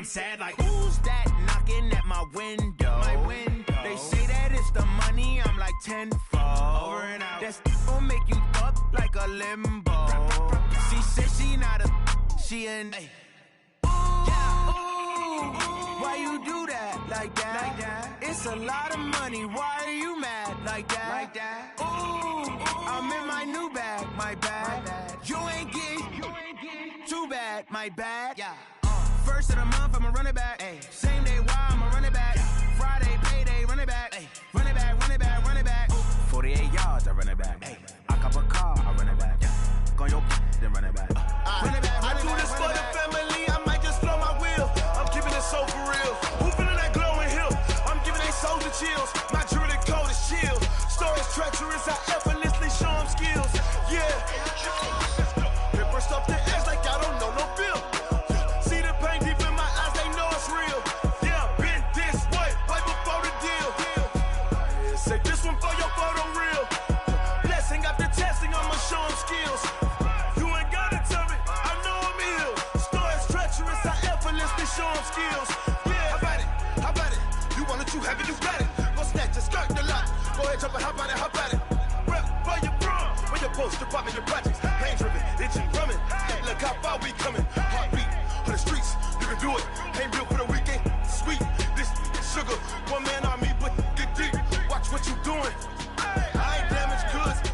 I'm sad like, who's that knocking at my window? They say that it's the money, I'm like tenfold. Over and out. That's gon' make you up like a limbo. She said she not a, she an. Why you do that like that? It's a lot of money. Why are you mad like that? Ooh, I'm in my new bag, my bad. You ain't getting too bad, my bad. Yeah. First of the month, I'ma run it back. Ay. Same day, why I'ma run it back. Friday, payday, run it back. Ay. Run it back, run it back, run it back. 48 yards, I run it back. Ay. I cop a car, I run it back. Go on your then run it back. Run it back, I do this for the family. I might just blow my wheel. I'm keeping it so for real. Who feeling that glowing hill? I'm giving they soldier chills. My jewelry code is chill. Stories treacherous, I effortlessly show them skills. Yeah. It burst off the edge like I don't know no feel. See the pain deep in my eyes, they know it's real. Yeah, been this way, right before the deal. Say this one for your photo real. Blessing after testing, I'ma show them skills. You ain't gotta tell me, I know I'm ill. Stories treacherous, I effortlessly show them skills. Yeah, how about it? You want it, you have it, you got it. Go snatch it, skirt the lot. Go ahead, jump it, how about it? Rep for your bro, for your poster, popping your projects. Pain driven, itching, drumming. Look how far we coming. Heartbeat on the streets, you can do it. Ain't real for the weekend, sweet. This sugar, one man army, but get deep. Watch what you doing. I ain't damaged goods.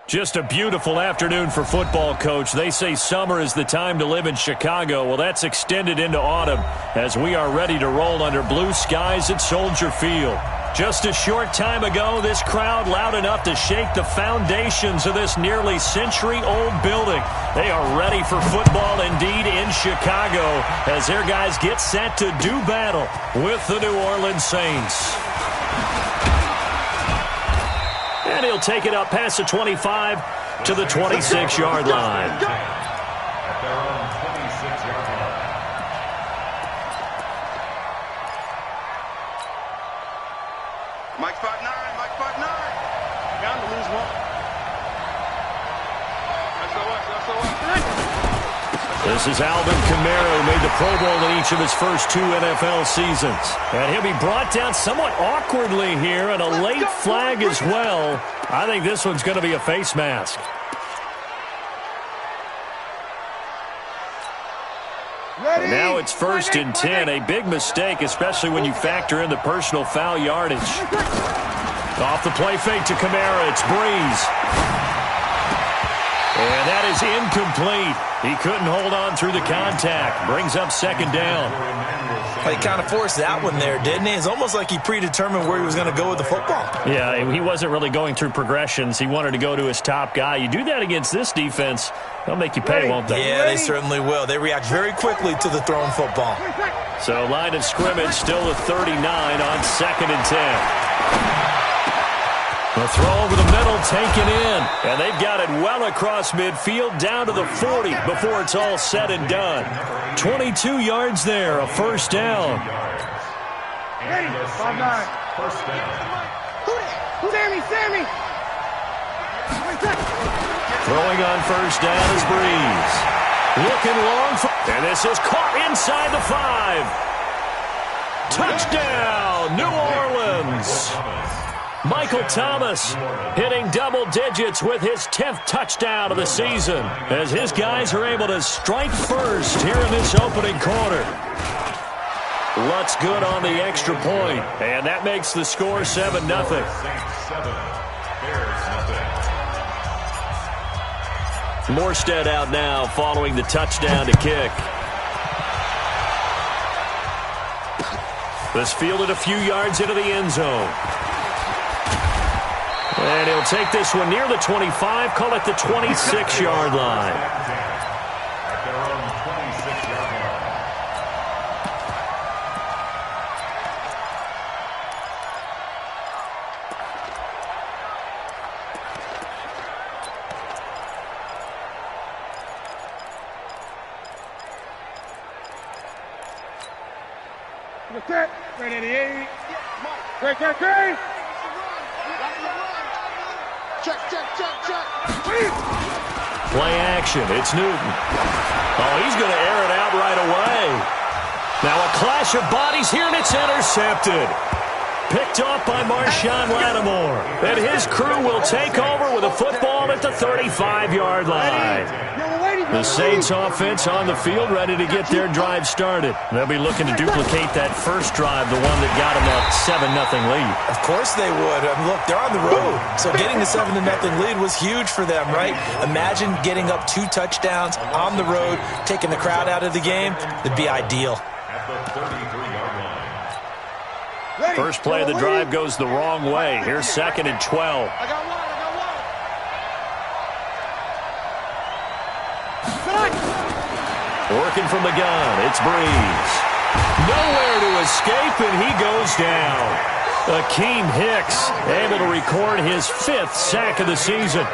Just a beautiful afternoon for football, Coach. They say summer is the time to live in Chicago. Well, that's extended into autumn as we are ready to roll under blue skies at Soldier Field. Just a short time ago, this crowd loud enough to shake the foundations of this nearly century-old building. They are ready for football indeed in Chicago as their guys get set to do battle with the New Orleans Saints. And he'll take it up past the 25 to the 26-yard line. Mike 5'9", Mike 5'9". Bound to lose one. This is Alvin Kamara, who made the Pro Bowl in each of his first 2 NFL seasons. And he'll be brought down somewhat awkwardly here, and a late flag as well. I think this one's going to be a face mask. And now it's 1st and 10. A big mistake, especially when you factor in the personal foul yardage. Off the play fake to Kamara. It's Breeze. And that is incomplete. He couldn't hold on through the contact. Brings up 2nd down. He kind of forced that one there, didn't he? It's almost like he predetermined where he was going to go with the football. Yeah, he wasn't really going through progressions. He wanted to go to his top guy. You do that against this defense, they'll make you pay, won't they? Yeah, they certainly will. They react very quickly to the thrown football. So line of scrimmage still at 39 on 2nd and 10. The throw over the middle taken in. And they've got it well across midfield down to the 40 before it's all said and done. 22 yards there, a 1st down. Ready, 5'9". First down. Sammy. Throwing on 1st down is Breeze. Looking long. And this is caught inside the 5. Touchdown, New Orleans. Michael Thomas hitting double digits with his 10th touchdown of the season as his guys are able to strike first here in this opening quarter. Lutz good on the extra point, and that makes the score 7-0. Morstead out now following the touchdown to kick. This fielded a few yards into the end zone. And he'll take this one near the 25, call it the 26-yard line. At their own 26-yard line. Right at the 8. Great. Check. Play action. It's Newton. Oh, he's Now a clash of bodies here, and it's intercepted. Picked off by Marshawn Lattimore. And his crew will take over with a football at the 35-yard line. The Saints offense on the field, ready to get their drive started. They'll be looking to duplicate that first drive, the one that got them that 7-0 lead. Of course they would. I mean, look, they're on the road. So getting the 7-0 lead was huge for them, right? Imagine getting up 2 touchdowns on the road, taking the crowd out of the game. It'd be ideal. First play of the drive goes the wrong way. Here's 2nd and 12. Working from the gun, it's Breeze. Nowhere to escape, and he goes down. Akeem Hicks able to record his 5th sack of the season.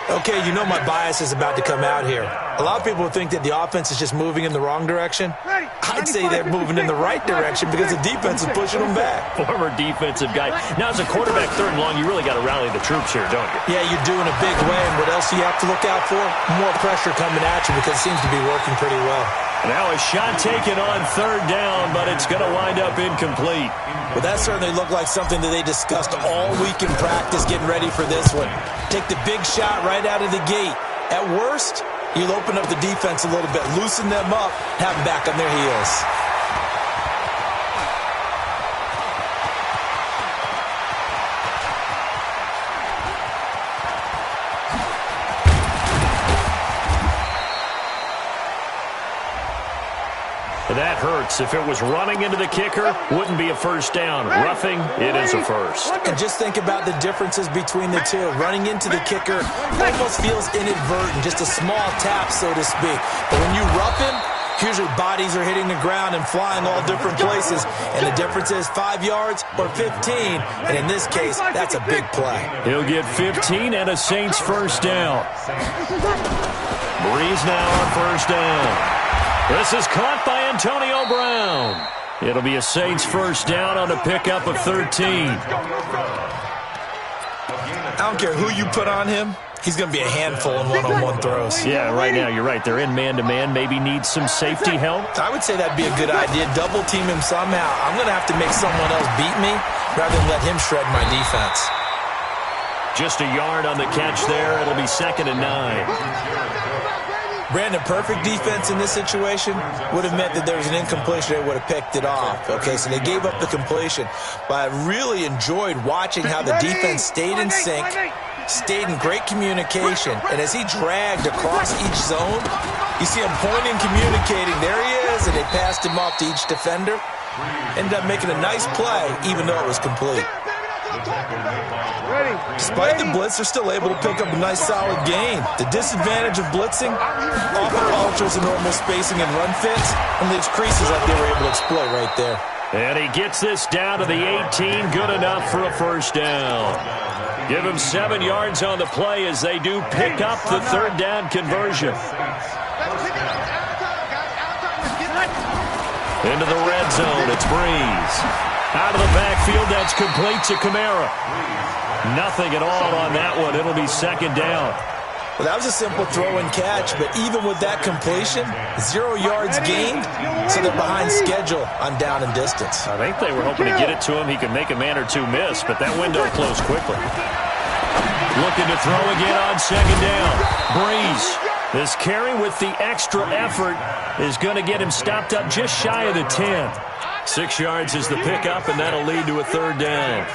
Okay, you know my bias is about to come out here. A lot of people think that the offense is just moving in the wrong direction. I'd say they're moving in the right direction because the defense is pushing them back. Former defensive guy. Now, as a quarterback 3rd and long, you really got to rally the troops here, don't you? Yeah, you're doing a big way, and what else do you have to look out for? More pressure coming at you because it seems to be working pretty well. Now a shot taken on 3rd down, but it's going to wind up incomplete. Well, that certainly looked like something that they discussed all week in practice getting ready for this one. Take the big shot right out of the gate. At worst, you'll open up the defense a little bit, loosen them up, have them back on their heels. That hurts. If it was running into the kicker, wouldn't be a first down. Roughing, it is a first. And just think about the differences between the two. Running into the kicker almost feels inadvertent, just a small tap, so to speak. But when you rough him, usually bodies are hitting the ground and flying all different places. And the difference is 5 yards or 15. And in this case, that's a big play. He'll get 15 and a Saints first down. Breeze now on first down. This is caught by Antonio Brown. It'll be a Saints first down on a pickup of 13. I don't care who you put on him. He's going to be a handful in one-on-one throws. Yeah, right now, you're right. They're in man-to-man. Maybe need some safety help. I would say that'd be a good idea. Double team him somehow. I'm going to have to make someone else beat me rather than let him shred my defense. Just a yard on the catch there. It'll be 2nd and 9. Brandon, perfect defense in this situation would have meant that there was an incompletion. They would have picked it off. Okay, so they gave up the completion. But I really enjoyed watching how the defense stayed in sync, stayed in great communication. And as he dragged across each zone, you see him pointing, communicating. There he is, and they passed him off to each defender. Ended up making a nice play, even though it was complete. Despite the blitz, they're still able to pick up a nice, solid gain. The disadvantage of blitzing often alters the normal spacing and run fits and leaves creases like they were able to exploit right there. And he gets this down to the 18. Good enough for a first down. Give him 7 yards on the play as they do pick up the 3rd down conversion. Into the red zone, it's Breeze. Out of the backfield, that's complete to Kamara. Nothing at all on that one. It'll be 2nd down. Well, that was a simple throw and catch, but even with that completion, 0 yards gained, so they're behind schedule on down and distance. I think they were hoping to get it to him. He could make a man or two miss, but that window closed quickly. Looking to throw again on 2nd down. Breeze. This carry with the extra effort is going to get him stopped up just shy of the 10. 6 yards is the pickup, and that'll lead to a 3rd down.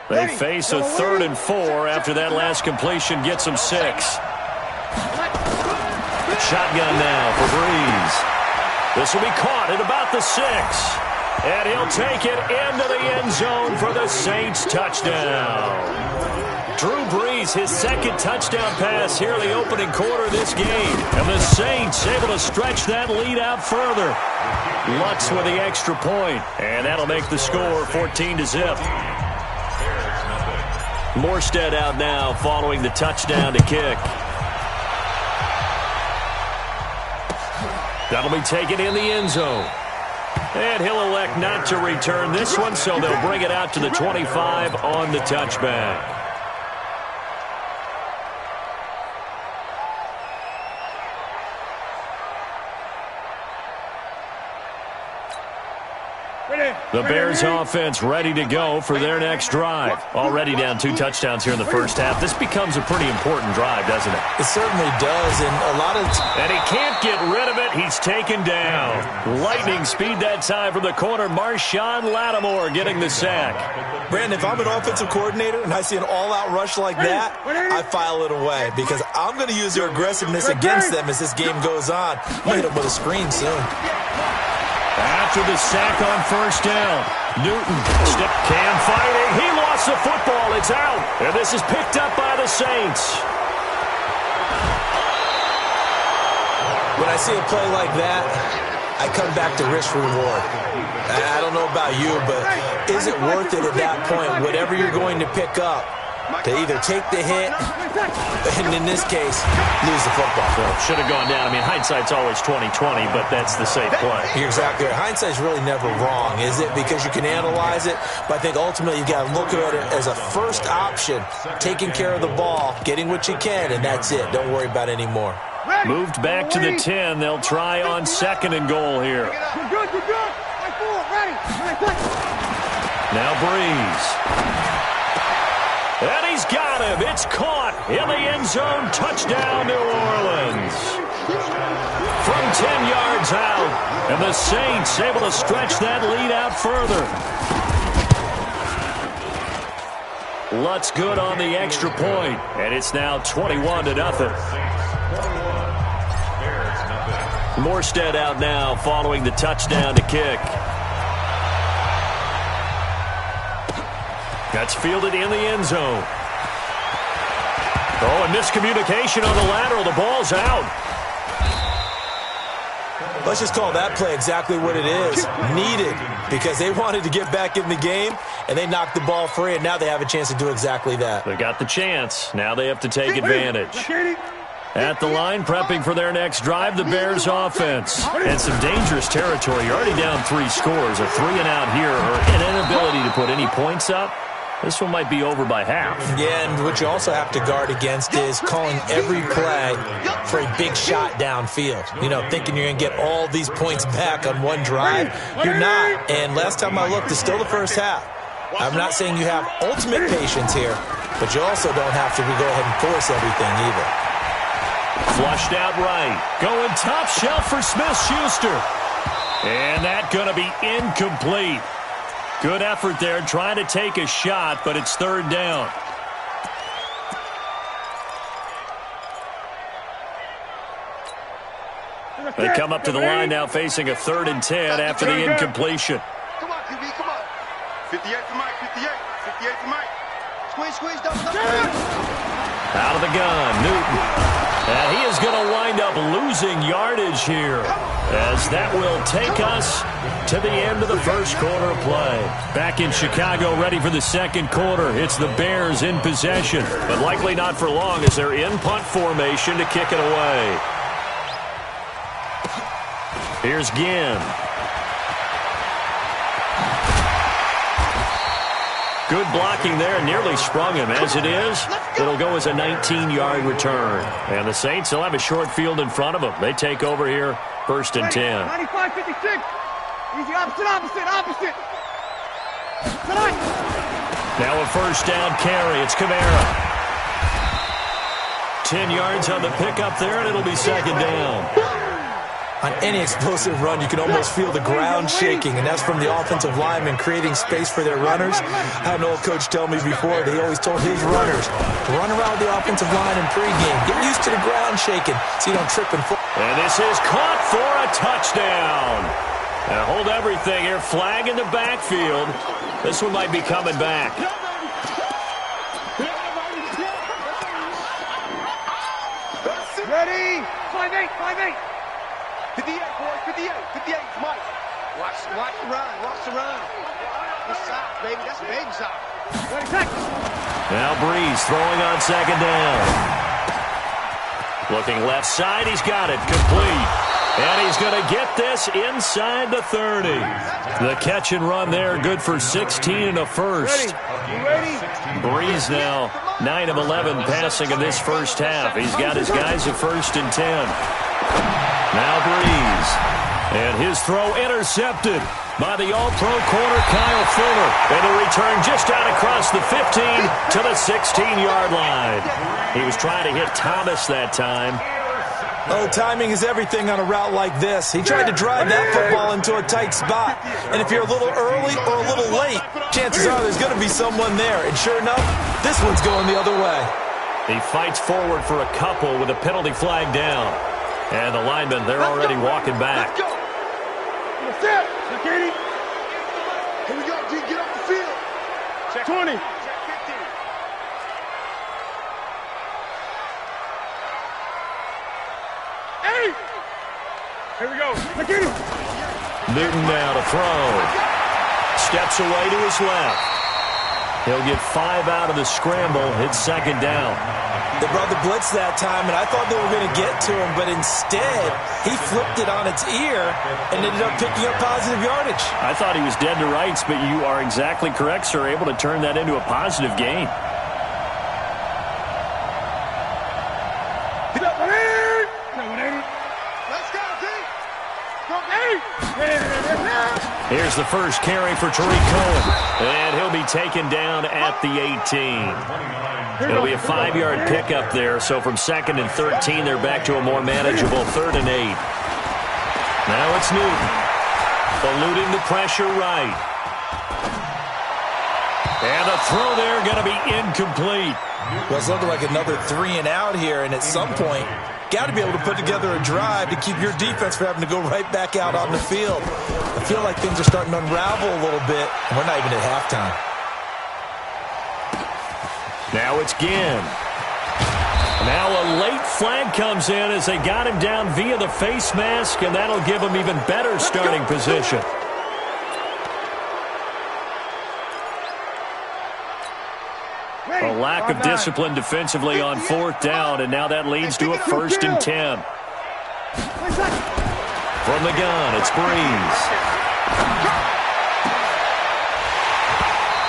They face a 3rd and 4 after that last completion gets them 6. Shotgun now for Breeze. This will be caught at about the 6. And he'll take it into the end zone for the Saints touchdown. Drew Brees, his 2nd touchdown pass here in the opening quarter of this game. And the Saints able to stretch that lead out further. Lutz with the extra point, and that'll make the score 14-0. Morstead out now following the touchdown to kick. That'll be taken in the end zone. And he'll elect not to return this one, so they'll bring it out to the 25 on the touchback. The Bears offense ready to go for their next drive. Already down 2 touchdowns here in the first half. This becomes a pretty important drive, doesn't it? It certainly does, and a lot of... And he can't get rid of it. He's taken down. Lightning speed that time from the corner. Marshawn Lattimore getting the sack. Brandon, if I'm an offensive coordinator and I see an all-out rush like that, I file it away because I'm going to use their aggressiveness against them as this game goes on. I'm going to hit them with a screen soon. After the sack on first down, Newton Cam fighting. He lost the football. It's out. And this is picked up by the Saints. When I see a play like that, I come back to risk-reward. I don't know about you, but is it worth it at that point, whatever you're going to pick up, to either take the hit, and in this case, lose the football? Well, should have gone down. I mean, hindsight's always 20/20, but that's the safe play. You're exactly right. Hindsight's really never wrong, is it? Because you can analyze it, but I think ultimately you got to look at it as a first option, taking care of the ball, getting what you can, and that's it. Don't worry about any more. Moved back to the 10. They'll try on 2nd and goal here. You're good. Ready. Now Breeze. And he's got him. It's caught in the end zone. Touchdown, New Orleans. From 10 yards out. And the Saints able to stretch that lead out further. Lutz good on the extra point. And it's now 21-0. Morstead out now following the touchdown to kick. That's fielded in the end zone. Oh, and miscommunication on the lateral. The ball's out. Let's just call that play exactly what it is. Needed, because they wanted to get back in the game, and they knocked the ball free, and now they have a chance to do exactly that. They got the chance. Now they have to take advantage. At the line, prepping for their next drive, the Bears offense. And some dangerous territory. You're already down 3 scores. A 3-and-out here, or an inability to put any points up. This one might be over by half. Yeah, and what you also have to guard against is calling every play for a big shot downfield. You know, thinking you're going to get all these points back on one drive. You're not. And last time I looked, it's still the first half. I'm not saying you have ultimate patience here, but you also don't have to go ahead and force everything either. Flushed out right. Going top shelf for Smith-Schuster. And that going to be incomplete. Good effort there trying to take a shot, but it's 3rd down. They come up to the line now facing a 3rd and 10 after the incompletion. Come on, QB, come on. 58 to Mike, 58 to Mike. Squeeze, double. Out of the gun, Newton. And he is going to wind up losing yardage here, as that will take us to the end of the first quarter of play. Back in Chicago, ready for the second quarter. It's the Bears in possession, but likely not for long as they're in punt formation to kick it away. Here's Ginn. Good blocking there, nearly sprung him. As it is, it'll go as a 19-yard return. And the Saints, they'll have a short field in front of them. They take over here, 1st and 10. 95-56. Easy, opposite. Now a 1st down carry. It's Kamara. 10 yards on the pickup there, and it'll be 2nd down. On any explosive run, you can almost feel the ground shaking, and that's from the offensive linemen creating space for their runners. I had an old coach tell me before, they always told his runners to run around the offensive line in pregame. Get used to the ground shaking so you don't trip and fall. And this is caught for a touchdown. Now hold everything here. Flag in the backfield. This one might be coming back. Ready? 5-8. 58, boys, 58, Mike. Watch the run. Good side, baby, that's a baby side. Now Breeze throwing on 2nd down. Looking left side, he's got it, complete. And he's going to get this inside the 30. The catch and run there, good for 16 and a first. Ready? Breeze now 9 of 11 passing in this first half. He's got his guys at 1st and 10. Now Breeze. And his throw intercepted by the All-Pro corner, Kyle Fuller. And a return just out across the 15 to the 16-yard line. He was trying to hit Thomas that time. Oh, timing is everything on a route like this. He tried to drive that football into a tight spot. And if you're a little early or a little late, chances are there's going to be someone there. And sure enough, this one's going the other way. He fights forward for a couple with a penalty flag down. And the linemen, they're already walking back. Let's go. Here we go, D. Get off the field. Check 20. Check 15. Hey! Here we go. Newton now to throw. Steps away to his left. He'll get 5 out of the scramble. It's second down. They brought the blitz that time, and I thought they were going to get to him, but instead, he flipped it on its ear and ended up picking up positive yardage. I thought he was dead to rights, but you are exactly correct, sir. Able to turn that into a positive gain. Here's the first carry for Tariq Cohen, and he'll be taken down at the 18. It'll be a 5-yard pickup there, so from 2nd and 13, they're back to a more manageable 3rd and 8. Now it's Newton, eluding the pressure right. And the throw there going to be incomplete. Well, it's looking like another 3 and out here, and at some point, got to be able to put together a drive to keep your defense from having to go right back out on the field. I feel like things are starting to unravel a little bit, and we're not even at halftime. Now it's Ginn. Now a late flag comes in as they got him down via the face mask, and that'll give him even better starting position. A lack of discipline defensively on 4th down, and now that leads to a 1st and 10. From the gun, it's Breeze.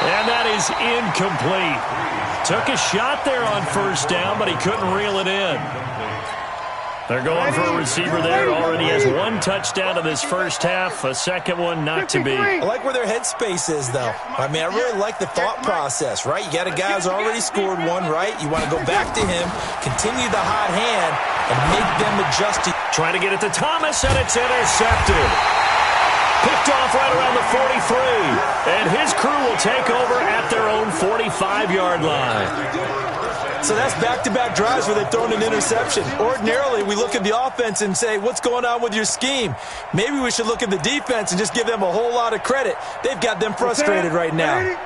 And that is incomplete. Took a shot there on 1st down, but he couldn't reel it in. They're going for a receiver there. Already has 1 touchdown in this first half. A second one not to be. I like where their headspace is, though. I mean, I really like the thought process, right? You got a guy who's already scored 1, right? You want to go back to him, continue the hot hand, and make them adjust. Trying to get it to Thomas, and it's intercepted. Picked off right around the 43. And his crew will take over at their own 45-yard line. So that's back-to-back drives where they've thrown an interception. Ordinarily, we look at the offense and say, what's going on with your scheme? Maybe we should look at the defense and just give them a whole lot of credit. They've got them frustrated right now.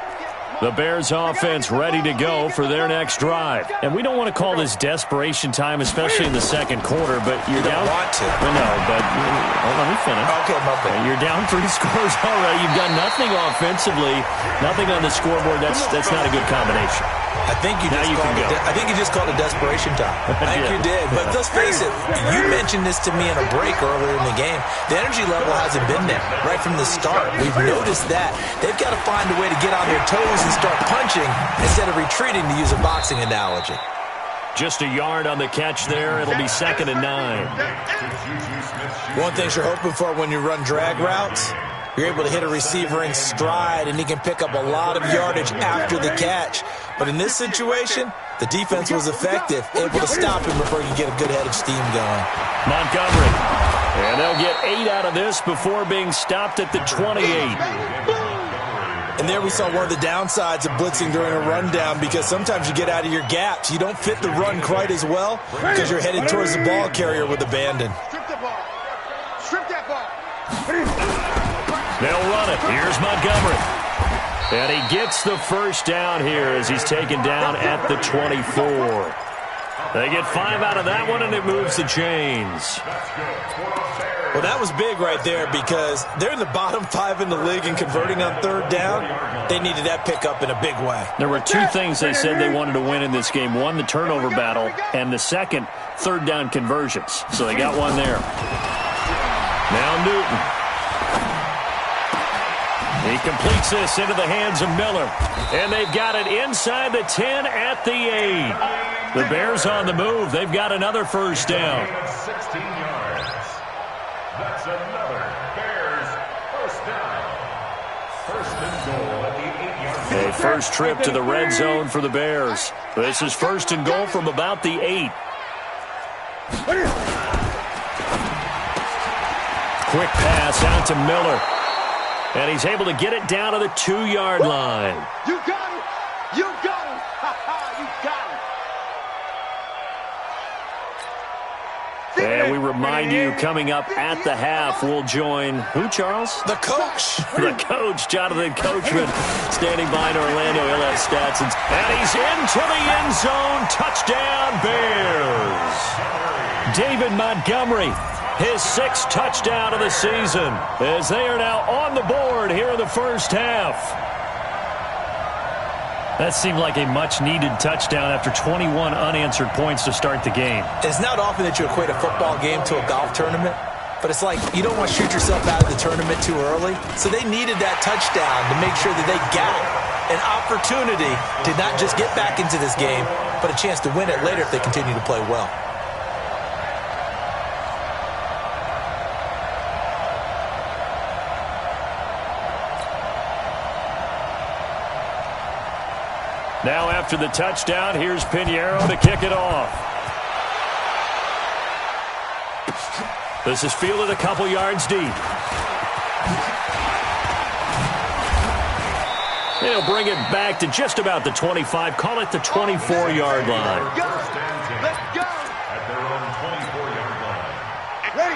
The Bears offense ready to go for their next drive. And we don't want to call this desperation time, especially in the second quarter, but you're down. You don't want to. Well, no, but let me finish. Okay, my bad. You're down 3 scores already. You've got nothing offensively, nothing on the scoreboard. That's not a good combination. I think you just called it desperation time. I think you did. But let's face it, you mentioned this to me in a break earlier in the game. The energy level hasn't been there right from the start. We've noticed that. They've got to find a way to get on their toes and start punching instead of retreating, to use a boxing analogy. Just a yard on the catch there. It'll be 2nd and 9. One thing you're hoping for when you run drag routes, you're able to hit a receiver in stride, and he can pick up a lot of yardage after the catch. But in this situation, the defense was effective, able to stop him before he could get a good head of steam going. Montgomery. And they'll get 8 out of this before being stopped at the 28. And there we saw one of the downsides of blitzing during a rundown, because sometimes you get out of your gaps. You don't fit the run quite as well because you're headed towards the ball carrier with abandon. Strip the ball. Strip that ball. They'll run it. Here's Montgomery. And he gets the first down here as he's taken down at the 24. They get 5 out of that one, and it moves the chains. Well, that was big right there, because they're in the bottom 5 in the league in converting on 3rd down. They needed that pickup in a big way. There were 2 things they said they wanted to win in this game. One, the turnover battle, and the second, 3rd down conversions. So they got one there. Now Newton. He completes this into the hands of Miller. And they've got it inside the 10 at the 8. The Bears on the move. They've got another first down. 16 yards. That's another A first trip to the red zone for the Bears. This is first and goal from about the 8. Quick pass out to Miller. And he's able to get it down to the 2-yard line. You got him! You got him! You got him! And we remind you, coming up at the half, we'll join who, Charles? The coach. The coach, Jonathan Coachman, standing by in Orlando. He'll have stats. And he's into the end zone. Touchdown, Bears. David Montgomery, his 6th touchdown of the season, as they are now on the board here in the first half. That seemed like a much-needed touchdown after 21 unanswered points to start the game. It's not often that you equate a football game to a golf tournament, but it's like you don't want to shoot yourself out of the tournament too early. So they needed that touchdown to make sure that they got an opportunity to not just get back into this game, but a chance to win it later if they continue to play well. Now after the touchdown, here's Pinheiro to kick it off. This is fielded a couple yards deep. And he'll bring it back to just about the 25, call it the 24-yard line.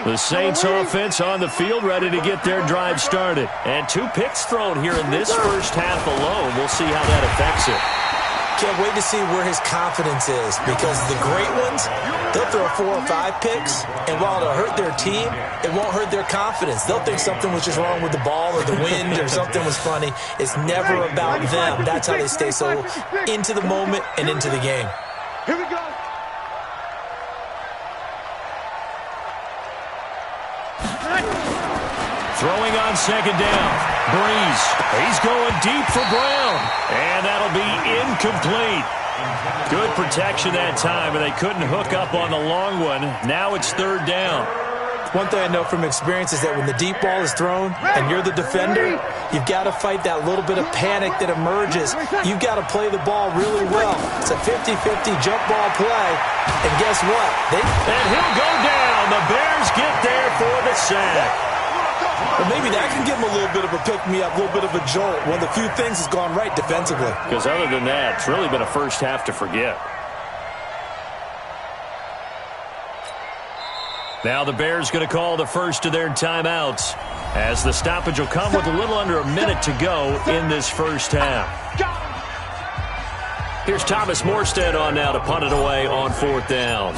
The Saints offense on the field, ready to get their drive started. And 2 picks thrown here in this first half alone. We'll see how that affects it. Can't wait to see where his confidence is, because the great ones, they'll throw 4 or 5 picks, and while it'll hurt their team, it won't hurt their confidence. They'll think something was just wrong with the ball or the wind or something was funny. It's never about them. That's how they stay so into the moment and into the game. Here we go. Throwing on second down. Breeze. He's going deep for Brown. And that'll be incomplete. Good protection that time, and they couldn't hook up on the long one. Now it's 3rd down. One thing I know from experience is that when the deep ball is thrown and you're the defender, you've got to fight that little bit of panic that emerges. You've got to play the ball really well. It's a 50-50 jump ball play. And guess what? And he'll go down. The Bears get there for the sack. Well, maybe that can give him a little bit of a pick-me-up, a little bit of a jolt. One of the few things that's gone right defensively. Because other than that, it's really been a first half to forget. Now the Bears going to call the first of their timeouts, as the stoppage will come with a little under a minute to go in this first half. Here's Thomas Morstead on now to punt it away on 4th down.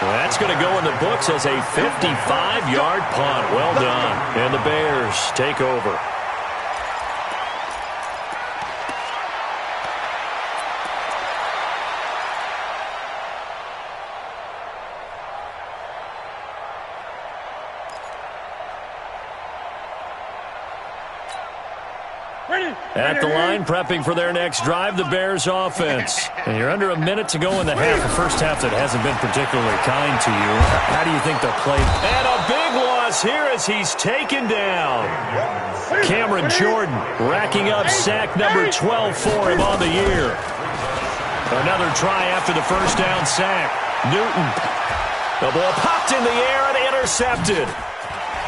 That's going to go in the books as a 55-yard punt. Well done. And the Bears take over. At the line, prepping for their next drive, the Bears offense. And you're under a minute to go in the half. The first half that hasn't been particularly kind to you. How do you think they'll play? And a big loss here as he's taken down. Cameron Jordan racking up sack number 12 for him on the year. Another try after the first down sack. Newton. The ball popped in the air and intercepted.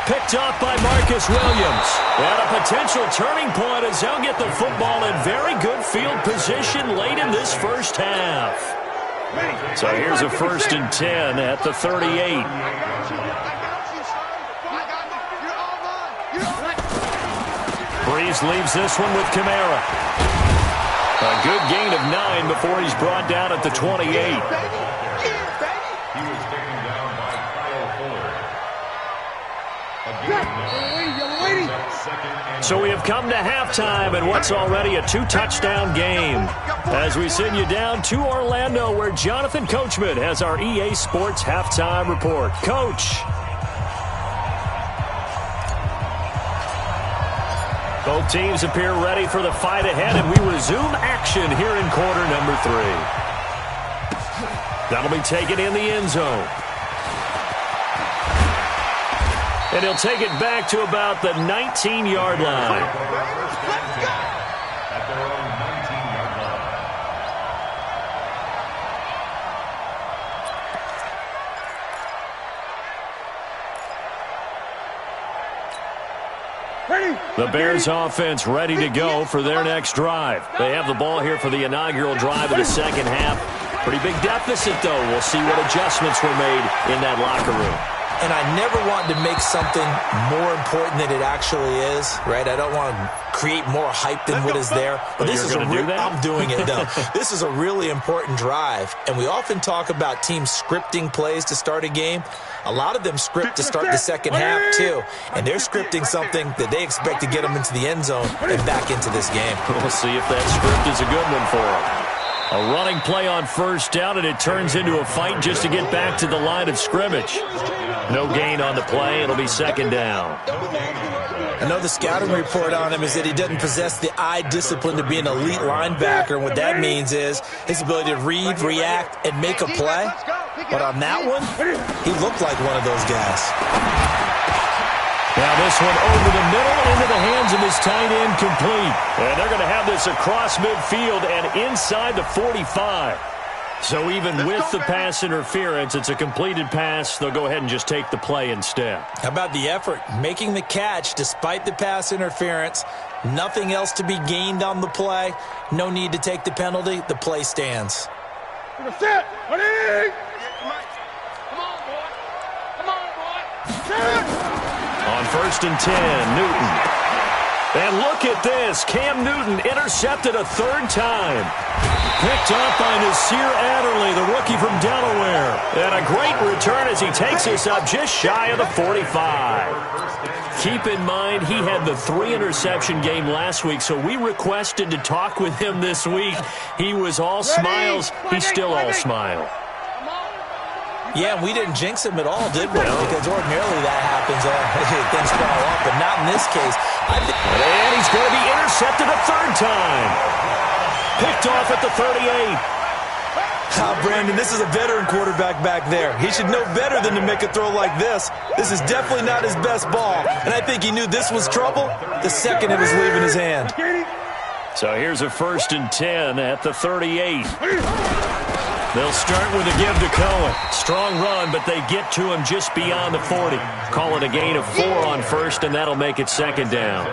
Picked off by Marcus Williams. And a potential turning point as they'll get the football in very good field position late in this first half. So here's a 1st and 10 at the 38. Breeze leaves this one with Kamara. A good gain of 9 before he's brought down at the 28. So we have come to halftime in what's already a 2-touchdown game. As we send you down to Orlando, where Jonathan Coachman has our EA Sports halftime report. Coach. Both teams appear ready for the fight ahead, and we resume action here in quarter number 3. That'll be taken in the end zone. And he'll take it back to about the 19-yard line. Let's go! At their own 19-yard line. The Bears offense ready to go for their next drive. They have the ball here for the inaugural drive of the second half. Pretty big deficit, though. We'll see what adjustments were made in that locker room. And I never want to make something more important than it actually is, right? I don't want to create more hype than what is there. But this is I'm doing it, though. This is a really important drive. And we often talk about teams scripting plays to start a game. A lot of them script to start the second half, too. And they're scripting something that they expect to get them into the end zone and back into this game. We'll see if that script is a good one for them. A running play on first down, and it turns into a fight just to get back to the line of scrimmage. No gain on the play. It'll be second down. I know the scouting report on him is that he doesn't possess the eye discipline to be an elite linebacker. And what that means is his ability to read, react, and make a play. But on that one, he looked like one of those guys. Now this one over the middle into the hands of his tight end, complete. And they're going to have this across midfield and inside the 45. So even with the pass interference, it's a completed pass. They'll go ahead and just take the play instead. How about the effort? Making the catch despite the pass interference. Nothing else to be gained on the play. No need to take the penalty. The play stands. Come on, boy. Come on, boy. On first and 10, Newton. And look at this. Cam Newton intercepted a third time. Picked up by Nasir Adderley, the rookie from Delaware. And a great return as he takes us up just shy of the 45. Keep in mind, he had the 3-interception game last week, so we requested to talk with him this week. He was all smiles. He's still all smile. Yeah, we didn't jinx him at all, did we? No. Because ordinarily that happens. Things fall off, but not in this case. And he's going to be intercepted a third time. Picked off at the 38. Brandon, this is a veteran quarterback back there. He should know better than to make a throw like this. This is definitely not his best ball. And I think he knew this was trouble the second it was leaving his hand. So here's a first and 10 at the 38. They'll start with a give to Cohen. Strong run, but they get to him just beyond the 40. Call it a gain of 4 on first, and that'll make it second down.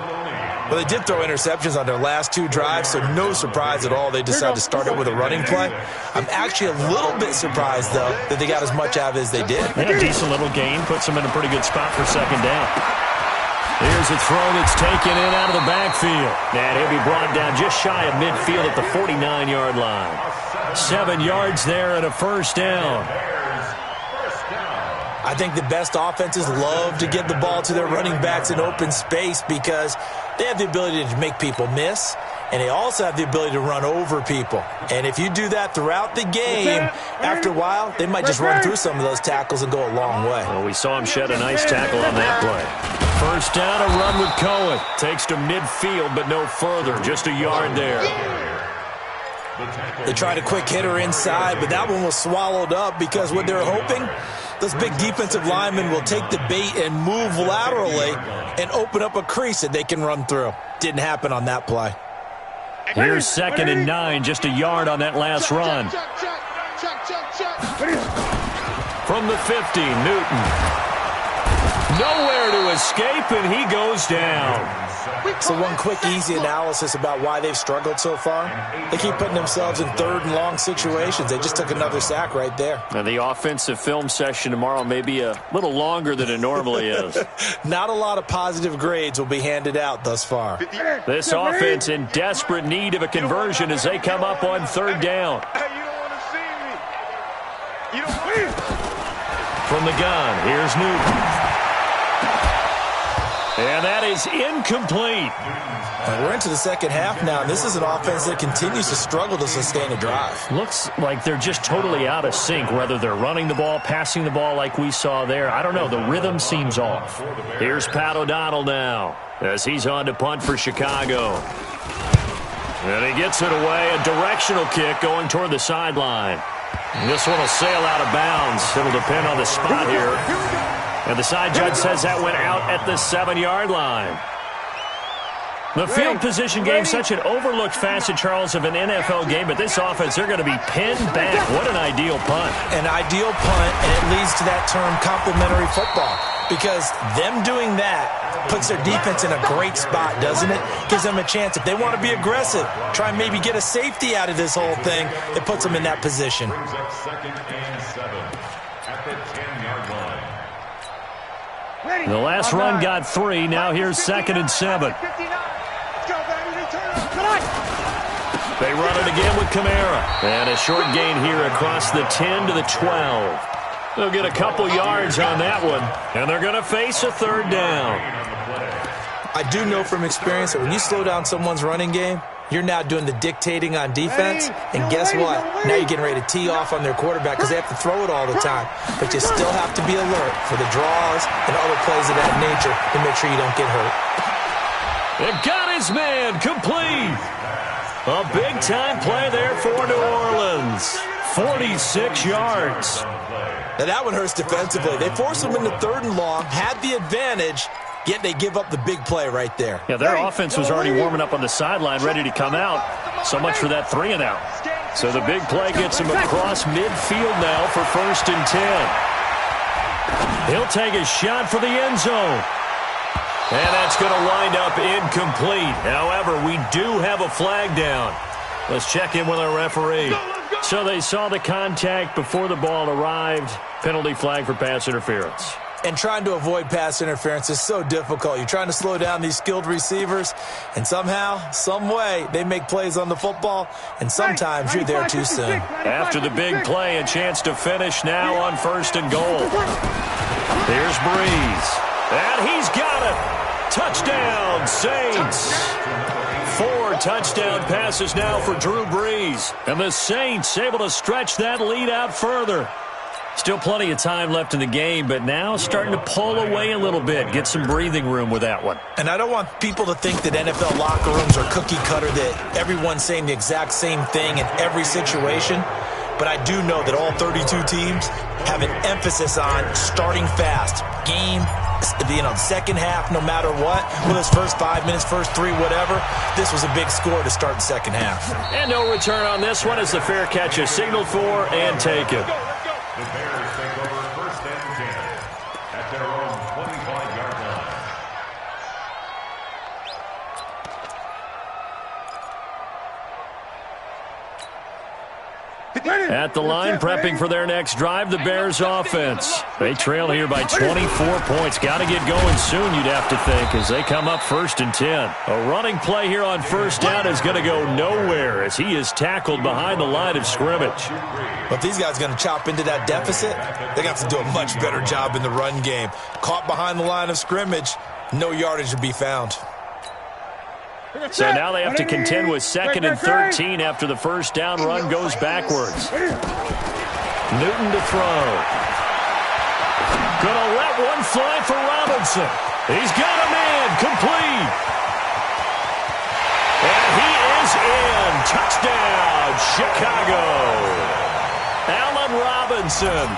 Well, they did throw interceptions on their last 2 drives, so no surprise at all they decided to start it with a running play. I'm actually a little bit surprised, though, that they got as much out of it as they did. Yeah, decent little gain. Puts them in a pretty good spot for second down. Here's a throw that's taken in out of the backfield. And he'll be brought down just shy of midfield at the 49-yard line. 7 yards there and a first down. I think the best offenses love to get the ball to their running backs in open space because they have the ability to make people miss, and they also have the ability to run over people. And if you do that throughout the game, after a while, they might just run through some of those tackles and go a long way. Well, we saw him shed a nice tackle on that play. First down, a run with Cohen. Takes to midfield, but no further. Just a yard there. They tried a quick hitter inside, but that one was swallowed up because what they're hoping, those big defensive linemen will take the bait and move laterally and open up a crease that they can run through. Didn't happen on that play. Here's second and 9, just a yard on that last run. From the 50, Newton. Nowhere to escape, and he goes down. So one quick, easy analysis about why they've struggled so far. They keep putting themselves in third and long situations. They just took another sack right there. And the offensive film session tomorrow may be a little longer than it normally is. Not a lot of positive grades will be handed out thus far. This offense in desperate need of a conversion as they come up on third down. From the gun, here's Newton. And that is incomplete. We're into the second half now. This is an offense that continues to struggle to sustain a drive. Looks like they're just totally out of sync, whether they're running the ball, passing the ball like we saw there. I don't know. The rhythm seems off. Here's Pat O'Donnell now as he's on to punt for Chicago. And he gets it away. A directional kick going toward the sideline. This one will sail out of bounds. It'll depend on the spot here. And the side judge says that went out at the 7-yard line. The field position game, such an overlooked facet, Charles, of an NFL game, but this offense, they're going to be pinned back. What an ideal punt. An ideal punt, and it leads to that term complementary football, because them doing that puts their defense in a great spot, doesn't it? Gives them a chance. If they want to be aggressive, try and maybe get a safety out of this whole thing, it puts them in that position. Second and 7 at the 10-yard line. The last run got 3. Now here's 2nd and 7. They run it again with Kamara. And a short gain here across the 10 to the 12. They'll get a couple yards on that one. And they're going to face a 3rd down. I do know from experience that when you slow down someone's running game, you're now doing the dictating on defense. And guess what? Now you're getting ready to tee off on their quarterback because they have to throw it all the time. But you still have to be alert for the draws and other plays of that nature to make sure you don't get hurt. It got his man complete. A big-time play there for New Orleans. 46 yards. Now that one hurts defensively. They forced them into 3rd and long, had the advantage, yet they give up the big play right there. Yeah, their offense was already warming up on the sideline, ready to come out. So much for that 3 and out. So the big play gets him across midfield now for 1st and 10. He'll take a shot for the end zone. And that's going to wind up incomplete. However, we do have a flag down. Let's check in with our referee. So they saw the contact before the ball arrived. Penalty flag for pass interference. And trying to avoid pass interference is so difficult. You're trying to slow down these skilled receivers, and somehow, some way, they make plays on the football, and sometimes you're there too soon. After the big play, a chance to finish now on 1st and goal. Here's Breeze. And he's got it. Touchdown, Saints. 4 touchdown passes now for Drew Brees. And the Saints able to stretch that lead out further. Still plenty of time left in the game, but now starting to pull away a little bit. Get some breathing room with that one. And I don't want people to think that NFL locker rooms are cookie cutter, that everyone's saying the exact same thing in every situation. But I do know that all 32 teams have an emphasis on starting fast. Game, second half, no matter what. Whether it's first 5 minutes, first 3, whatever. This was a big score to start the second half. And no return on this one as the fair catch is signaled for and taken. The Bears take over 1st and 10 at their own 25-yard line. At the line, prepping for their next drive, the Bears offense. They trail here by 24 points. Got to get going soon, you'd have to think, as they come up 1st and 10. A running play here on 1st down is going to go nowhere as he is tackled behind the line of scrimmage. But if these guys are going to chop into that deficit, they're going to have to do a much better job in the run game. Caught behind the line of scrimmage, no yardage to be found. So now they have to contend with 2nd and 13 after the 1st down run goes backwards. Newton to throw. Gonna let one fly for Robinson. He's got a man complete. And he is in. Touchdown, Chicago. Allen Robinson,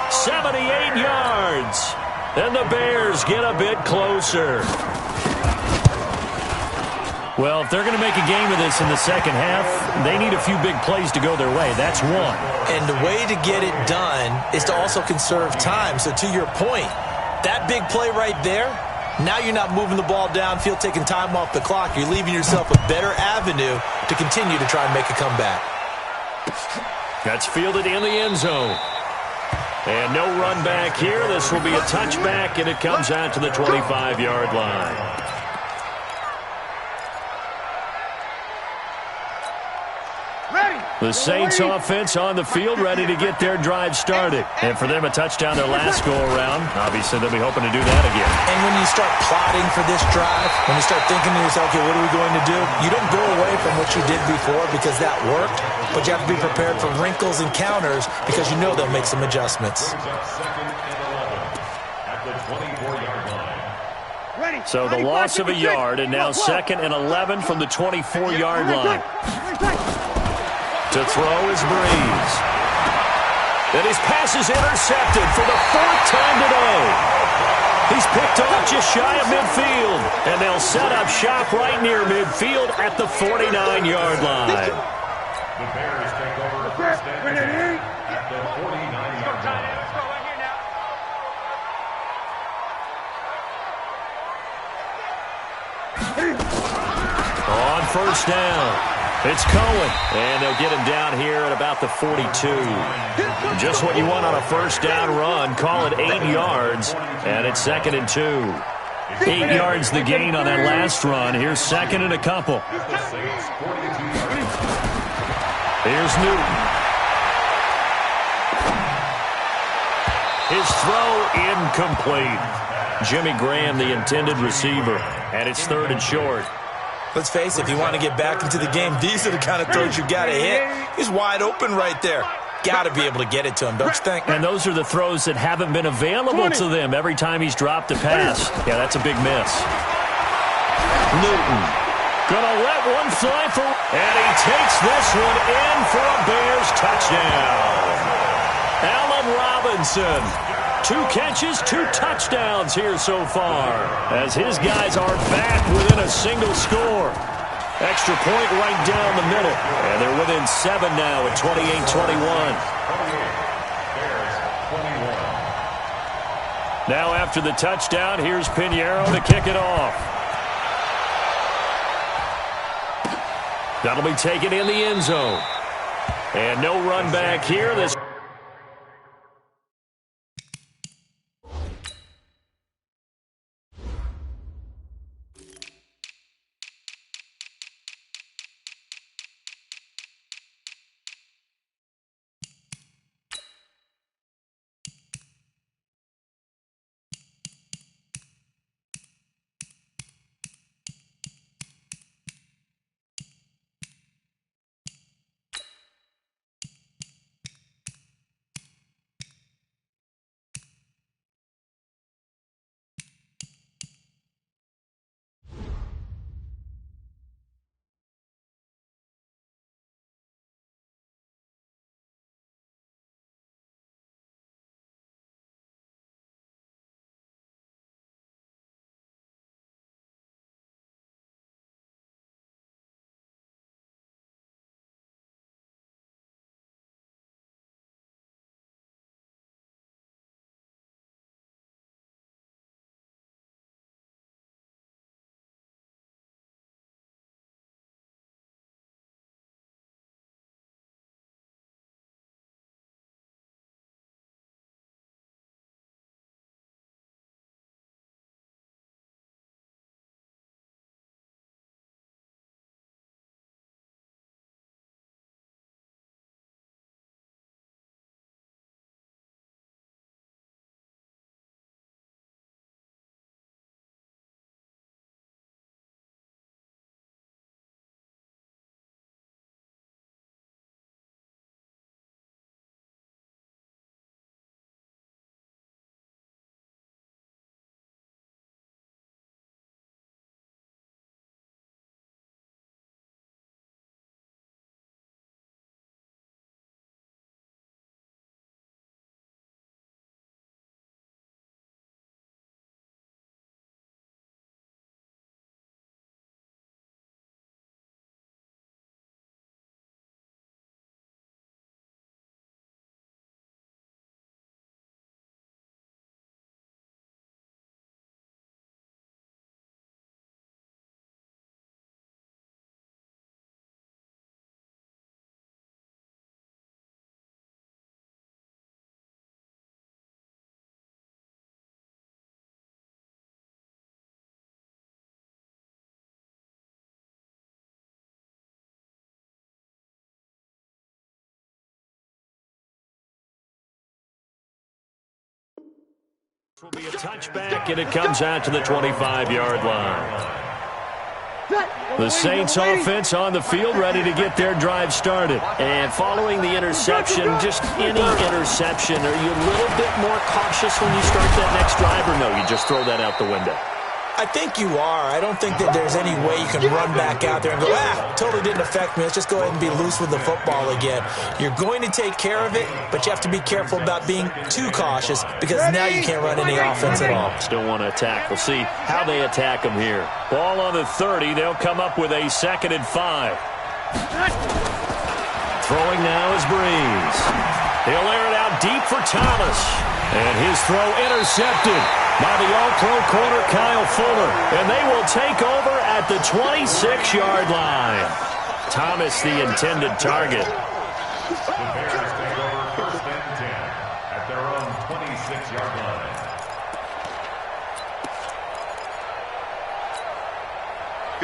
78 yards. And the Bears get a bit closer. Well, if they're going to make a game of this in the second half, they need a few big plays to go their way. That's one. And the way to get it done is to also conserve time. So to your point, that big play right there, now you're not moving the ball downfield, taking time off the clock. You're leaving yourself a better avenue to continue to try and make a comeback. That's fielded in the end zone. And no run back here. This will be a touchback, and it comes out to the 25-yard line. The Saints offense on the field, ready to get their drive started. And for them, a touchdown their last go-around. Obviously, they'll be hoping to do that again. And when you start plotting for this drive, when you start thinking to yourself, okay, what are we going to do? You don't go away from what you did before because that worked, but you have to be prepared for wrinkles and counters because you know they'll make some adjustments. So the loss of a yard, and now 2nd and 11 from the 24-yard line. To throw is Breeze. And his pass is intercepted for the 4th time today. He's picked off just shy of midfield. And they'll set up shop right near midfield at the 49-yard line. The Bears take over first and 10 at the 49-yard line. On first down, it's Cohen. And they'll get him down here at about the 42. Just what you want on a first down run. Call it 8 yards, and it's 2nd and 2. 8 yards the gain on that last run. Here's 2nd and a couple. Here's Newton. His throw incomplete. Jimmy Graham, the intended receiver, and it's 3rd and short. Let's face it, if you want to get back into the game, these are the kind of throws you got to hit. He's wide open right there. Got to be able to get it to him, don't you think? And those are the throws that haven't been available to them every time he's dropped a pass. Yeah, that's a big miss. Newton gonna let one fly for, and he takes this one in for a Bears touchdown. Allen Robinson, 2 catches, 2 touchdowns here so far, as his guys are back within a single score. Extra point right down the middle, and they're within 7 now at 28-21. Now after the touchdown, here's Pinheiro to kick it off. That'll be taken in the end zone. And no run back here. This will be a touchback, and it comes out to the 25-yard line. The Saints offense on the field, ready to get their drive started. And following the interception, just any interception, are you a little bit more cautious when you start that next drive, or no, you just throw that out the window? I think you are. I don't think that there's any way you can run back out there and go, totally didn't affect me. Let's just go ahead and be loose with the football again. You're going to take care of it, but you have to be careful about being too cautious because now you can't run any offense at all. Still want to attack. We'll see how they attack them here. Ball on the 30. They'll come up with a 2nd and 5. Throwing now is Breeze. He'll air it out deep for Thomas. And his throw intercepted by the All-Pro corner, Kyle Fuller. And they will take over at the 26-yard line. Thomas, the intended target. The Bears take over 1st and 10 at their own 26-yard line.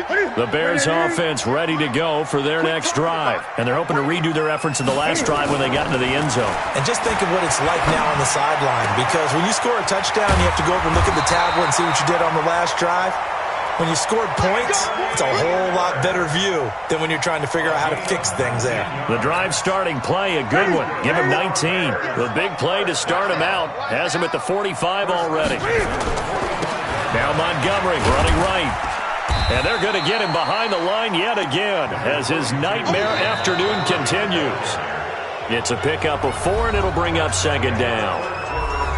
The Bears offense ready to go for their next drive. And they're hoping to redo their efforts in the last drive when they got into the end zone. And just think of what it's like now on the sideline, because when you score a touchdown, you have to go over and look at the tablet and see what you did on the last drive. When you scored points, it's a whole lot better view than when you're trying to figure out how to fix things there. The drive starting play, a good one. Give him 19. The big play to start him out has him at the 45 already. Now Montgomery running right. And they're going to get him behind the line yet again as his nightmare afternoon continues. It's a pickup of 4, and it'll bring up 2nd down.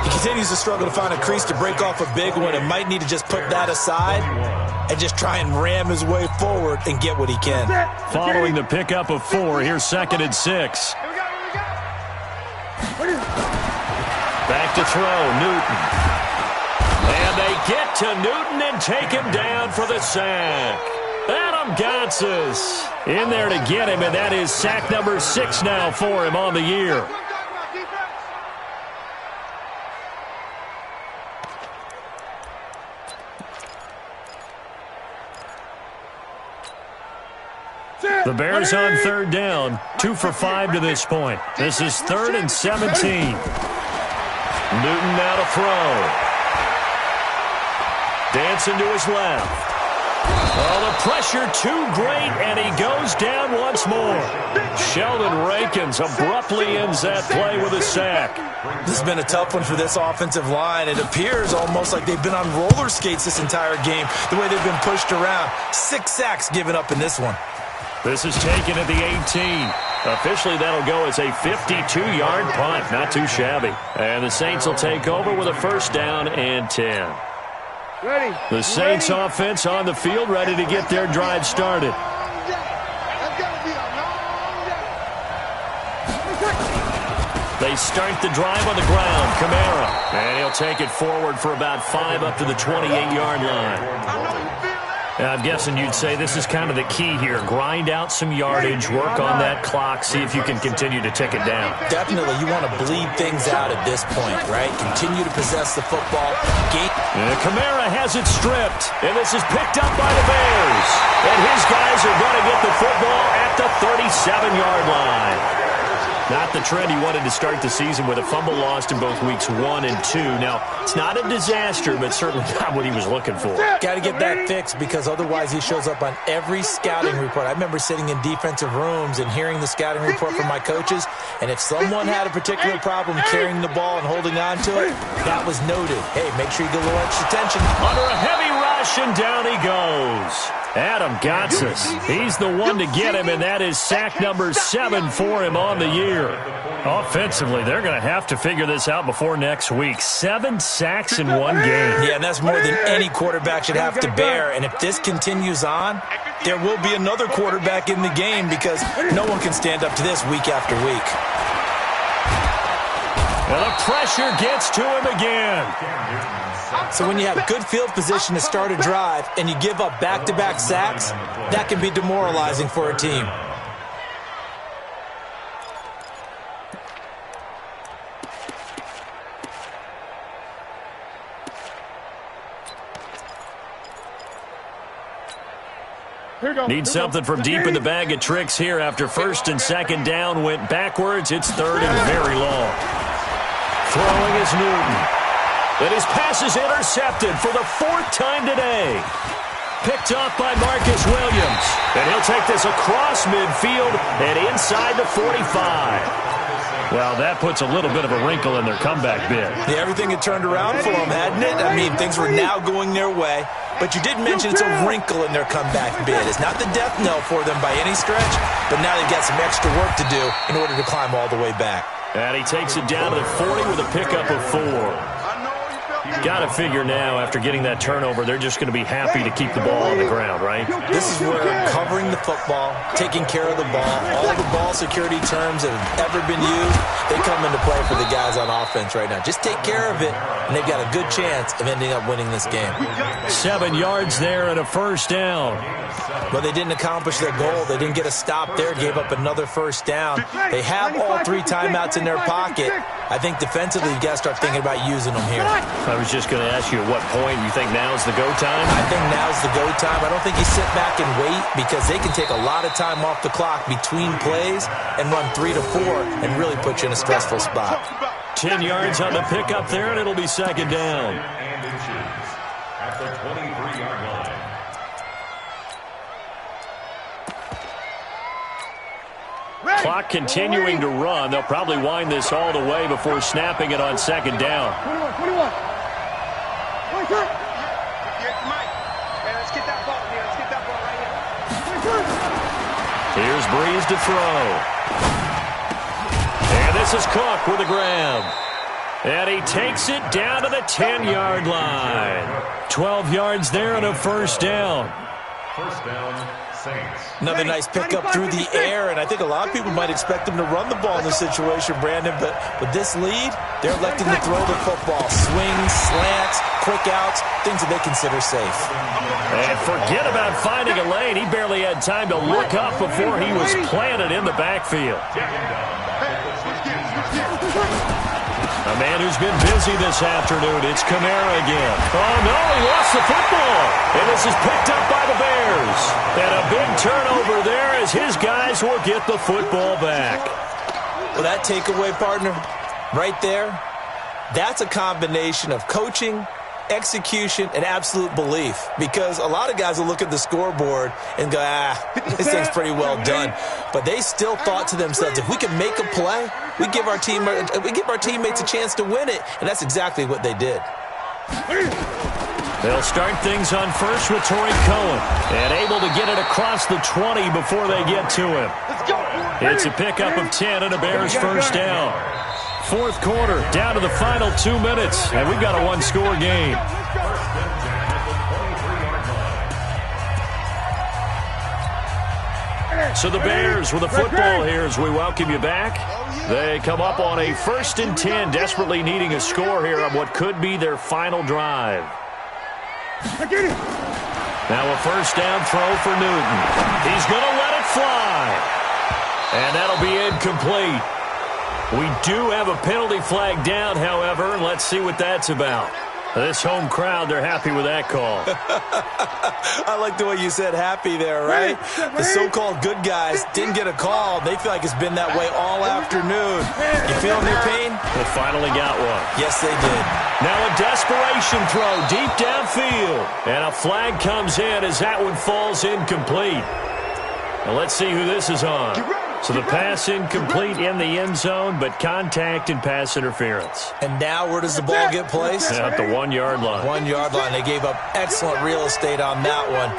He continues to struggle to find a crease to break off a big one and might need to just put that aside and just try and ram his way forward and get what he can. Following the pickup of 4, here's 2nd and 6. Back to throw, Newton. And they get to Newton and take him down for the sack. Adam Gotsis in there to get him, and that is sack number 6 now for him on the year. The Bears on 3rd down, 2 for 5 to this point. This is 3rd and 17. Newton now to throw. Dancing to his left. Oh, the pressure too great, and he goes down once more. Sheldon Rankins abruptly ends that play with a sack. This has been a tough one for this offensive line. It appears almost like they've been on roller skates this entire game, the way they've been pushed around. 6 sacks given up in this one. This is taken at the 18. Officially, that'll go as a 52-yard punt. Not too shabby. And the Saints will take over with a 1st down and 10. Ready. The Saints offense on the field, ready to get their drive started. They start the drive on the ground. Kamara. And he'll take it forward for about 5 up to the 28-yard line. I'm guessing you'd say this is kind of the key here. Grind out some yardage, work on that clock, see if you can continue to tick it down. Definitely. You want to bleed things out at this point, right? Continue to possess the football. And Kamara has it stripped, and this is picked up by the Bears. And his guys are going to get the football at the 37-yard line. Not the trend he wanted to start the season with a fumble lost in both weeks 1 and 2. Now, it's not a disaster, but certainly not what he was looking for. Got to get that fixed because otherwise he shows up on every scouting report. I remember sitting in defensive rooms and hearing the scouting report from my coaches, and if someone had a particular problem carrying the ball and holding on to it, that was noted. Hey, make sure you get a little extra attention. Under a heavy rush, and down he goes. Adam Gotsis. He's the one to get him, and that is sack number 7 for him on the year. Offensively, they're going to have to figure this out before next week. 7 sacks in one game. Yeah, and that's more than any quarterback should have to bear. And if this continues on, there will be another quarterback in the game because no one can stand up to this week after week. Well, the pressure gets to him again. So when you have good field position to start a drive and you give up back-to-back sacks, that can be demoralizing for a team. Need something from deep in the bag of tricks here after 1st and 2nd down went backwards. It's 3rd and very long. Throwing is Newton. And his pass is intercepted for the 4th time today. Picked off by Marcus Williams. And he'll take this across midfield and inside the 45. Well, that puts a little bit of a wrinkle in their comeback bid. Yeah, everything had turned around for them, hadn't it? I mean, things were now going their way. But you did mention it's a wrinkle in their comeback bid. It's not the death knell for them by any stretch, but now they've got some extra work to do in order to climb all the way back. And he takes it down to the 40 with a pickup of 4. Got to figure now, after getting that turnover, they're just going to be happy to keep the ball on the ground, right? This is where covering the football, taking care of the ball, all the ball security terms that have ever been used, they come into play for the guys on offense right now. Just take care of it, and they've got a good chance of ending up winning this game. 7 yards there and a first down. But they didn't accomplish their goal. They didn't get a stop there, gave up another first down. They have all 3 timeouts in their pocket. I think defensively, you've got to start thinking about using them here. I was just going to ask you at what point you think now's the go time? I think now's the go time. I don't think you sit back and wait because they can take a lot of time off the clock between plays and run 3 to 4 and really put you in a stressful spot. 10 yards on the pickup there, and it'll be second down. And inches at the 23-yard line. Clock continuing to run. They'll probably wind this all the way before snapping it on second down. 21. Let's get that ball here. Let's get that ball right here. Here's Breeze to throw. And this is Cook with a grab. And he takes it down to the 10-yard line. 12 yards there and a first down. First down, Saints. Another nice pickup through the air, and I think a lot of people might expect them to run the ball in this situation, Brandon, but with this lead, they're electing to throw the football. Swings, slants, quick outs, things that they consider safe. And forget about finding a lane. He barely had time to look up before he was planted in the backfield. A man who's been busy this afternoon. It's Kamara again. Oh, no, he lost the football. And this is picked up by the Bears. And a big turnover there as his guys will get the football back. Well, that takeaway, partner, right there, that's a combination of coaching, execution, and absolute belief. Because a lot of guys will look at the scoreboard and go, this thing's pretty well done. But they still thought to themselves, if we can make a play, we give our teammates a chance to win it. And that's exactly what they did. They'll start things on first with Torrey Cohen. And able to get it across the 20 before they get to him. It's a pickup of 10 and a Bears first down. Fourth quarter, down to the final 2 minutes, and we've got a one-score game. So the Bears with the football here as we welcome you back. They come up on a 1st and 10, desperately needing a score here on what could be their final drive. Now a first down throw for Newton. He's going to let it fly. And that'll be incomplete. We do have a penalty flag down, however, and let's see what that's about. This home crowd, they're happy with that call. I like the way you said happy there, right? The so-called good guys didn't get a call. They feel like it's been that way all afternoon. You feeling your pain? They finally got one. Yes, they did. Now a desperation throw deep downfield. And a flag comes in as that one falls incomplete. Now let's see who this is on. So the pass incomplete in the end zone, but contact and pass interference. And now where does the ball get placed? At the 1-yard line. 1-yard line. They gave up excellent real estate on that one.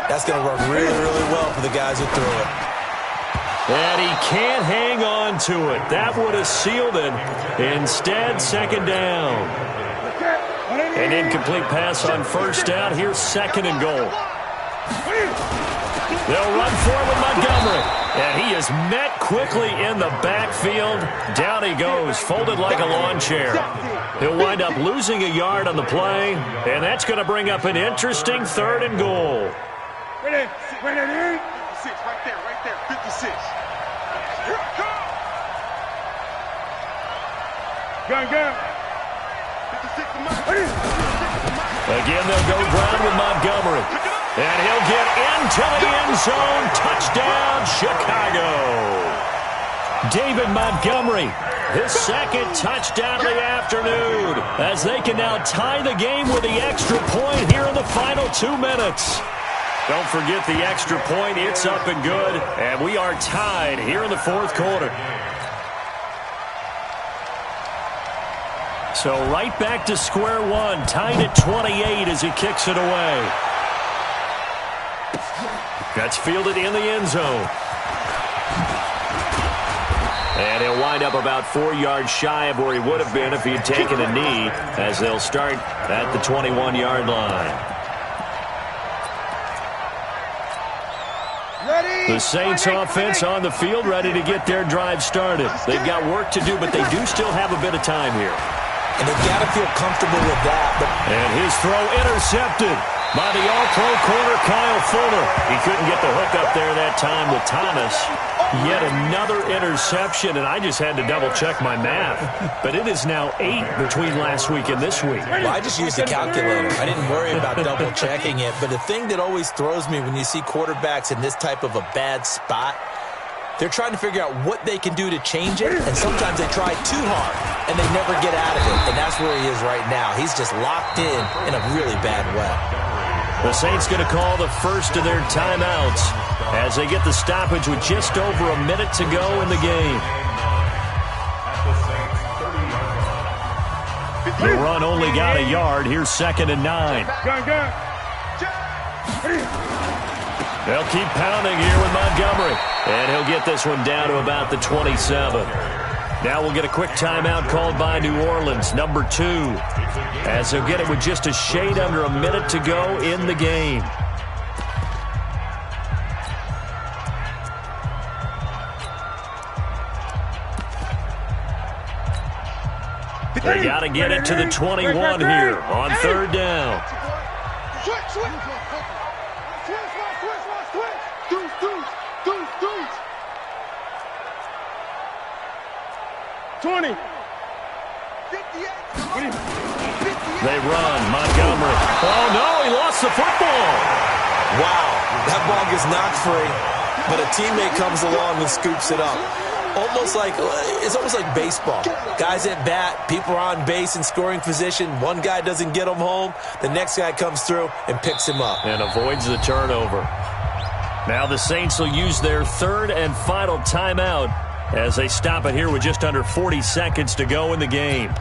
That's going to work really, really well for the guys who threw it. And he can't hang on to it. That would have sealed it. Instead, second down. An incomplete pass on first down. Here's second and goal. They'll run forward with Montgomery. And he is met quickly in the backfield. Down he goes, folded like a lawn chair. He'll wind up losing a yard on the play. And that's going to bring up an interesting 3rd and goal. Ready? 56, right there, 56. Here it comes. Gun. 56 to Montgomery. Again, they'll go ground with Montgomery. And he'll get into the end zone. Touchdown, Chicago. David Montgomery, his 2nd touchdown of the afternoon, as they can now tie the game with the extra point here in the final 2 minutes. Don't forget the extra point. It's up and good. And we are tied here in the 4th quarter. So right back to square one, tied at 28 as he kicks it away. That's fielded in the end zone. And he'll wind up about 4 yards shy of where he would have been if he had taken a knee, as they'll start at the 21-yard line. The Saints offense on the field, ready to get their drive started. They've got work to do, but they do still have a bit of time here. And they've got to feel comfortable with that. And his throw intercepted by the all-pro corner, Kyle Fuller. He couldn't get the hook up there that time with Thomas. Yet another interception, and I just had to double-check my math. But it is now 8 between last week and this week. Well, I just used a calculator. I didn't worry about double-checking it. But the thing that always throws me when you see quarterbacks in this type of a bad spot, they're trying to figure out what they can do to change it, and sometimes they try too hard, and they never get out of it. And that's where he is right now. He's just locked in a really bad way. The Saints going to call the first of their timeouts as they get the stoppage with just over a minute to go in the game. The run only got a yard. Here's 2nd and 9. They'll keep pounding here with Montgomery. And he'll get this one down to about the 27. Now we'll get a quick timeout called by New Orleans, number 2. As they'll get it with just a shade under a minute to go in the game. They got to get it to the 21 here on 3rd down. Switch. 20. 58. They run. Montgomery. Oh, no, he lost the football. Wow, that ball gets knocked free, but a teammate comes along and scoops it up. It's almost like baseball. Guys at bat, people are on base in scoring position. One guy doesn't get him home. The next guy comes through and picks him up. And avoids the turnover. Now the Saints will use their 3rd and final timeout as they stop it here with just under 40 seconds to go in the game.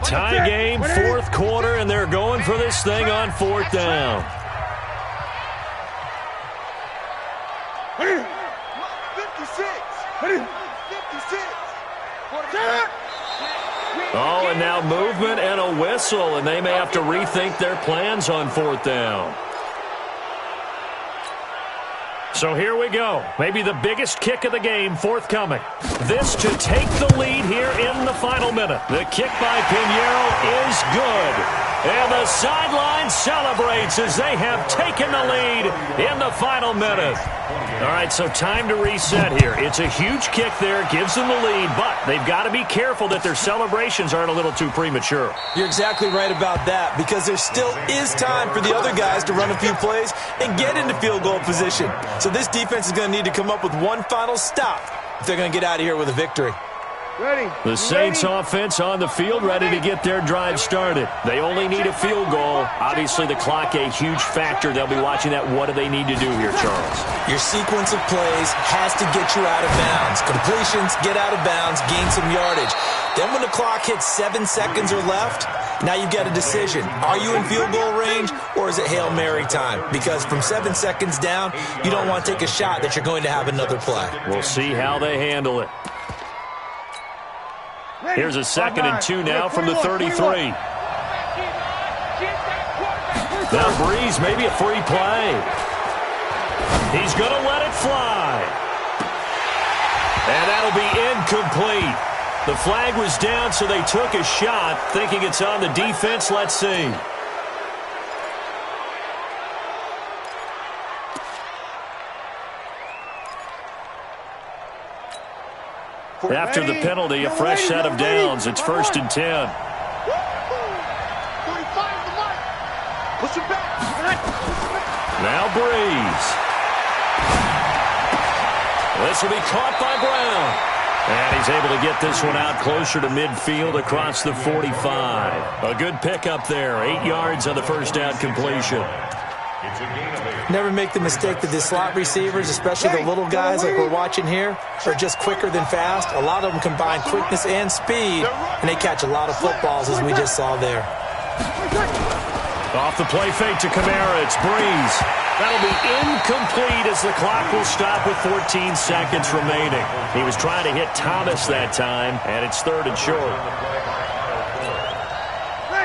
Tie game, 4th quarter, and they're going for this thing on 4th down. 56. Oh, and now movement and a whistle, and they may have to rethink their plans on 4th down. So here we go. Maybe the biggest kick of the game forthcoming. This to take the lead here in the final minute. The kick by Pinheiro is good. And the sideline celebrates as they have taken the lead in the final minute. All right, so time to reset here. It's a huge kick there, gives them the lead, but they've got to be careful that their celebrations aren't a little too premature. You're exactly right about that, because there still is time for the other guys to run a few plays and get into field goal position. So this defense is going to need to come up with one final stop if they're going to get out of here with a victory. Ready. The Saints offense on the field, ready to get their drive started. They only need a field goal. Obviously, the clock a huge factor. They'll be watching that. What do they need to do here, Charles? Your sequence of plays has to get you out of bounds. Completions, get out of bounds, gain some yardage. Then when the clock hits 7 seconds or left, now you've got a decision. Are you in field goal range, or is it Hail Mary time? Because from 7 seconds down, you don't want to take a shot that you're going to have another play. We'll see how they handle it. Here's a 2nd and 2 now from the 33. Now Breeze, maybe a free play. He's going to let it fly. And that'll be incomplete. The flag was down, so they took a shot, thinking it's on the defense. Let's see. After the penalty, a fresh set of downs. It's 1st and 10. Now Breeze. This will be caught by Brown. And he's able to get this one out closer to midfield across the 45. A good pickup there. 8 yards on the first down completion. It's a gain of 8. Never make the mistake that the slot receivers, especially the little guys like we're watching here, are just quicker than fast. A lot of them combine quickness and speed, and they catch a lot of footballs, as we just saw there. Off the play fake to Kamara, it's Breeze. That'll be incomplete as the clock will stop with 14 seconds remaining. He was trying to hit Thomas that time, and it's 3rd and short.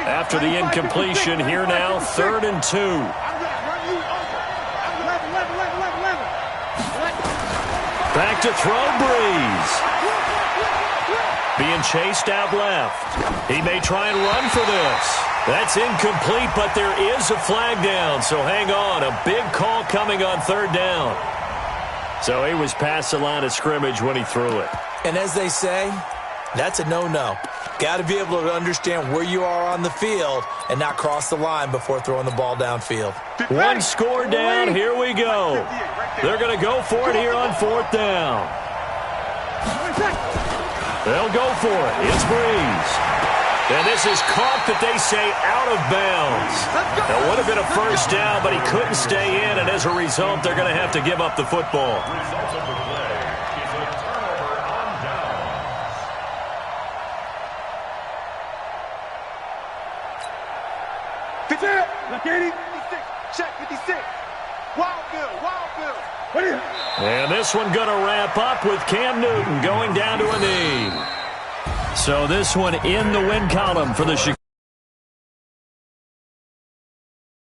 After the incompletion, here now, 3rd and 2. Back to throw, Breeze. Being chased out left. He may try and run for this. That's incomplete, but there is a flag down, so hang on. A big call coming on 3rd down. So he was past the line of scrimmage when he threw it. And as they say, that's a no-no. Got to be able to understand where you are on the field and not cross the line before throwing the ball downfield. One score down, here we go. They're going to go for it here on 4th down. They'll go for it. It's Breeze. And this is caught that they say out of bounds. That would have been a 1st down, but he couldn't stay in, and as a result, they're going to have to give up the football. Result of the play is a turnover on downs. Check 56. Wild Bill. And this one going to wrap up with Cam Newton going down to a knee. So this one in the win column for the Chicago.